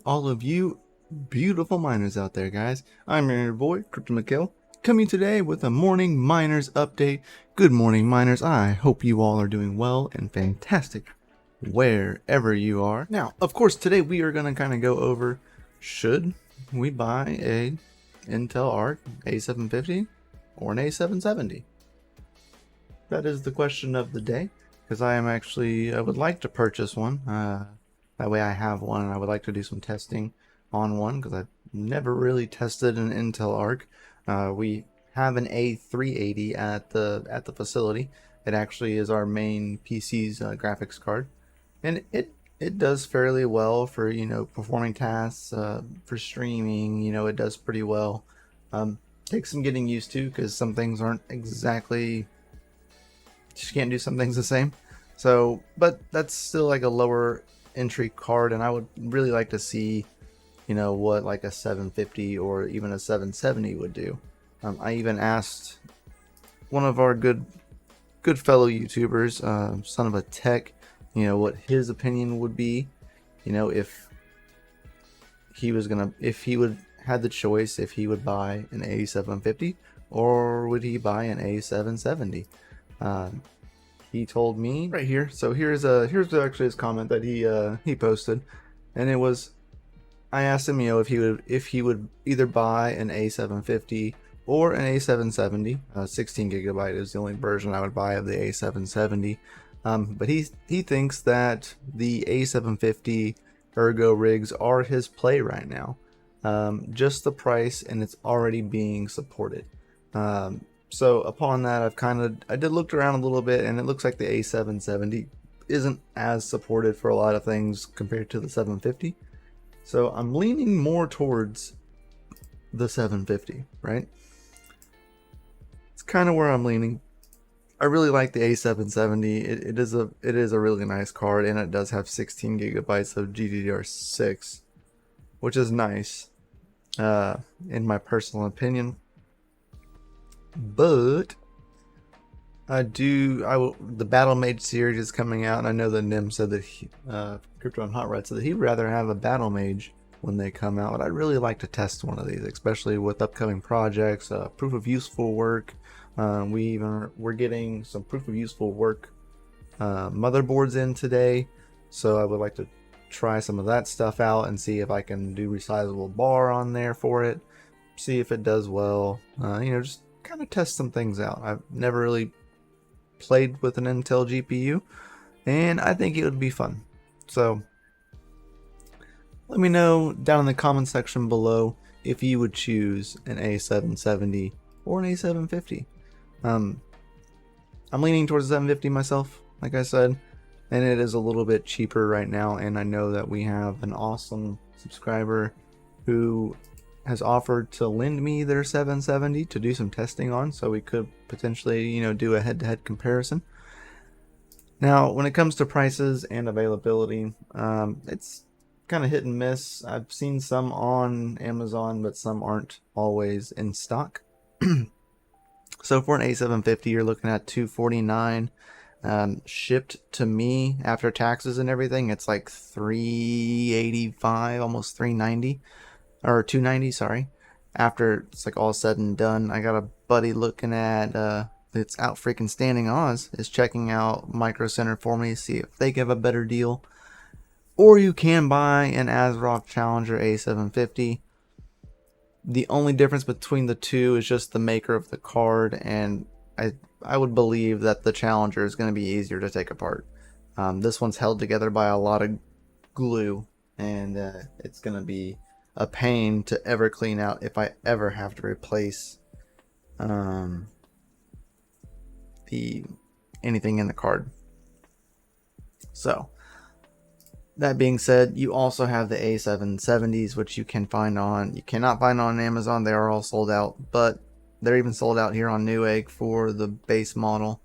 all of you beautiful miners out there, guys. I'm your boy, CryptoMykel, coming today with a morning miners update. Good morning, miners. I hope you all are doing well and fantastic wherever you are. Now, of course, today we are going to kind of go over, should we buy a Intel Arc A750 or an A770? That is the question of the day, because I would like to purchase one. That way I have one, and I would like to do some testing on one, because I've never really tested an Intel Arc. We have an A380 at the facility. It actually is our main PC's graphics card, and it does fairly well for, you know, performing tasks, for streaming. You know, it does pretty well. Takes some getting used to, because some things aren't exactly, just can't do some things the same. So, but that's still like a lower entry card, and I would really like to see, you know, what like a 750 or even a 770 would do. I even asked one of our good fellow YouTubers, Son of a Tech, you know, what his opinion would be, you know, if he would had the choice, if he would buy an A750 or would he buy an A770. He told me right here. So here's actually his comment that he posted, and it was, I asked him, you know, if he would either buy an A750 or an A770. 16 gigabyte is the only version I would buy of the A770. But he thinks that the A750 ergo rigs are his play right now. Just the price, and it's already being supported. So upon that, I did look around a little bit, and it looks like the A770 isn't as supported for a lot of things compared to the 750. So I'm leaning more towards the 750, right? It's kind of where I'm leaning. I really like the A770. It is a really nice card, and it does have 16 gigabytes of GDDR6, which is nice, in my personal opinion. But the Battle Mage series is coming out, and I know that Nim said that Crypto and Hot Rod said that he'd rather have a Battle Mage when they come out. But I'd really like to test one of these, especially with upcoming projects, proof of useful work. We're getting some proof of useful work motherboards in today, so I would like to try some of that stuff out and see if I can do resizable bar on there for it, see if it does well. You know, just kind of test some things out. I've never really played with an Intel GPU, and I think it would be fun. So let me know down in the comment section below if you would choose an A770 or an A750. I'm leaning towards the 750 myself, like I said, and it is a little bit cheaper right now, and I know that we have an awesome subscriber who has offered to lend me their 770 to do some testing on, so we could potentially, you know, do a head-to-head comparison. Now, when it comes to prices and availability, it's kind of hit and miss. I've seen some on Amazon, but some aren't always in stock. So for an A750, you're looking at $249. Shipped to me after taxes and everything, it's like $385, almost $390. Or $290, sorry. After it's like all said and done, I got a buddy looking at it's out freaking Standing Oz is checking out Micro Center for me to see if they give a better deal. Or you can buy an ASRock Challenger A750. The only difference between the two is just the maker of the card, and I would believe that the Challenger is going to be easier to take apart. This one's held together by a lot of glue, and it's going to be a pain to ever clean out if I ever have to replace anything in the card. So that being said, you also have the A770s, which you cannot find on Amazon. They are all sold out, but they're even sold out here on Newegg for the base model.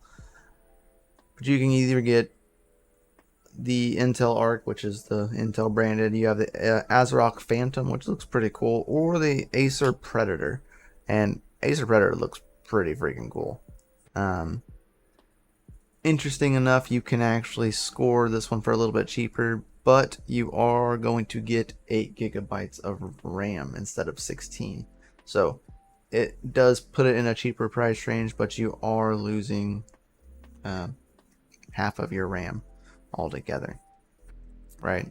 But you can either get the Intel Arc, which is the Intel branded, you have the ASRock Phantom, which looks pretty cool, or the Acer Predator. And Acer Predator looks pretty freaking cool. Interesting enough, you can actually score this one for a little bit cheaper, but you are going to get 8 gigabytes of RAM instead of 16. So it does put it in a cheaper price range, but you are losing half of your RAM altogether, right?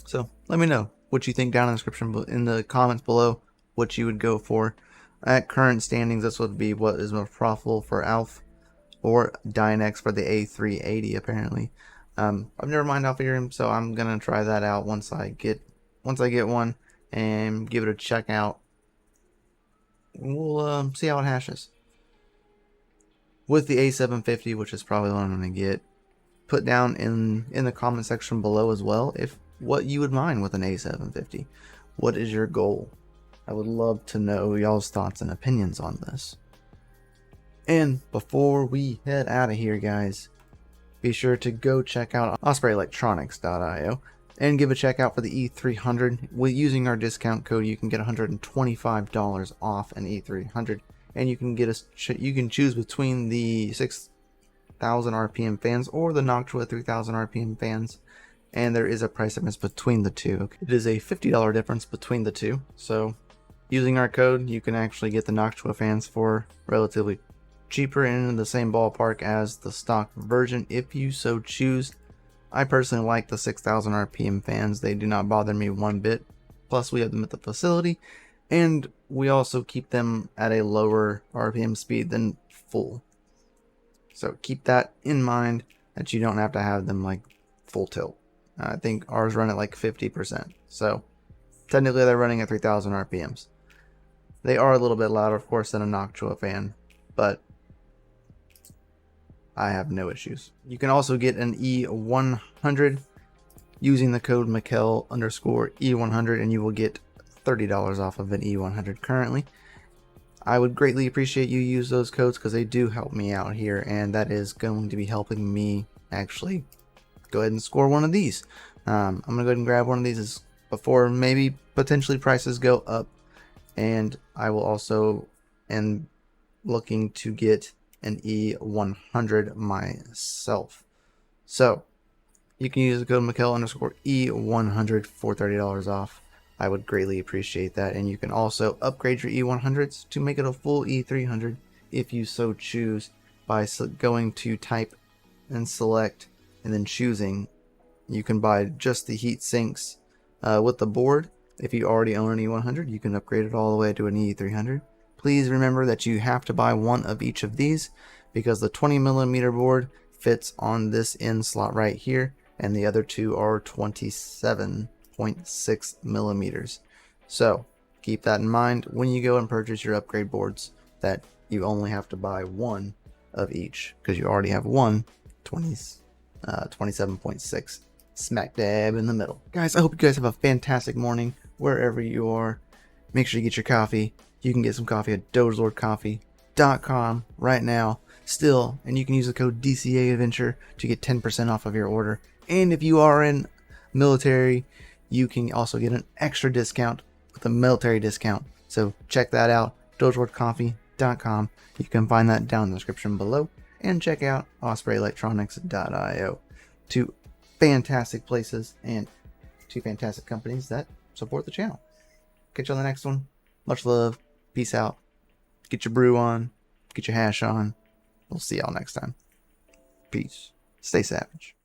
So let me know what you think down in the description, in the comments below, what you would go for. At current standings, this would be what is most profitable for Alf or Dynex for the A380 apparently. I've never mined Ethereum, so I'm gonna try that out once I get one and give it a check out. We'll see how it hashes. With the A750, which is probably what I'm gonna get, put down in the comment section below as well if what you would mine with an A750. What is your goal? I would love to know y'all's thoughts and opinions on this. And before we head out of here, guys, be sure to go check out ospreyelectronics.io and give a check out for the E300. With using our discount code, you can get $125 off an E300, and you can choose between the 6,000 RPM fans or the Noctua 3,000 RPM fans, and there is a price difference between the two. It is a $50 difference between the two, so using our code, you can actually get the Noctua fans for relatively cheaper and in the same ballpark as the stock version if you so choose. I personally like the 6,000 RPM fans. They do not bother me one bit. Plus we have them at the facility, and we also keep them at a lower RPM speed than full. So keep that in mind, that you don't have to have them like full tilt. I think ours run at like 50%. So technically they're running at 3,000 RPMs. They are a little bit louder, of course, than a Noctua fan, but I have no issues. You can also get an E100 using the code Mykel_E100, and you will get $30 off of an E100 currently. I would greatly appreciate you use those codes because they do help me out here, and that is going to be helping me actually go ahead and score one of these. I'm going to go ahead and grab one of these before maybe potentially prices go up, and I will also end looking to get an E100 myself. So you can use the code Mykel_E100 for $30 off. I would greatly appreciate that, and you can also upgrade your E100s to make it a full E300 if you so choose by going to type and select and then choosing. You can buy just the heat sinks with the board. If you already own an E100, you can upgrade it all the way to an E300. Please remember that you have to buy one of each of these because the 20mm board fits on this end slot right here, and the other two are 27.6 millimeters. So keep that in mind when you go and purchase your upgrade boards, that you only have to buy one of each because you already have one 27.6 smack dab in the middle. Guys, I hope you guys have a fantastic morning wherever you are. Make sure you get your coffee. You can get some coffee at dogelordcoffee.com right now still, and you can use the code DCA Adventure to get 10% off of your order. And if you are in military, you can also get an extra discount with a military discount. So check that out, dogelordcoffee.com. You can find that down in the description below, and check out ospreyelectronics.io. Two fantastic places and two fantastic companies that support the channel. Catch you on the next one. Much love. Peace out. Get your brew on. Get your hash on. We'll see y'all next time. Peace. Stay savage.